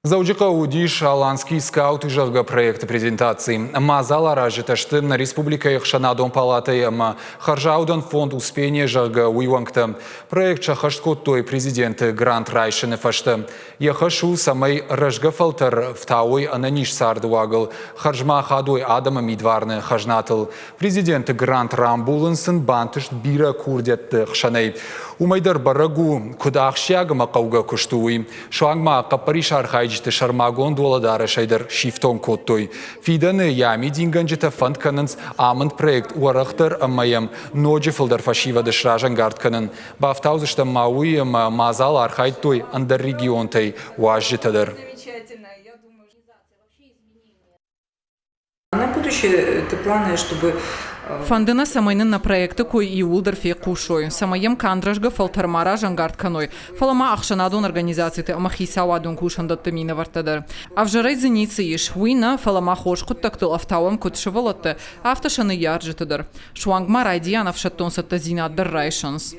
Заучика удиш аланский скаут ижарга проекта презентации. Мазала ражиташты на республика Ихшанадон палаты Харжаудан фонд успения жарга уйвангта. Проект шахашкот той президент Грант Райшины фашта. Яхашу самой ражга фалтер в тауй ананиш сардуагл. Харжма хадой адама мидварны хажнатыл. Президент Грант Рамбулынсын бантыш бира курдет хшаней. Умайдар барагу кудахшяга макауга куштуи. Шуангма капаришар хайджите шармагон доладара шайдар шифтон коттой. Фиданы ями динганджита фанд кананс аманд проект уарахтар амаям ноджифалдар фашива дешражан гардканан. Бафтаузышта мауи мазал архайтой андер регионтай уажжитадар. На будущее это планы, чтобы Фандына самайнын на проекты кой и улдар фе кушой. Самаем кандражга фалтармара жангартканой. Фалама ахшанадон организации те амахисавадон кушандатты мина вартадар. А в жарай зеницы иш уина фалама хош куттактыл автауам кутшевалатты автошаны ярджитадар. Шуангма райдиан авшаттон саттазинаддар райшанс.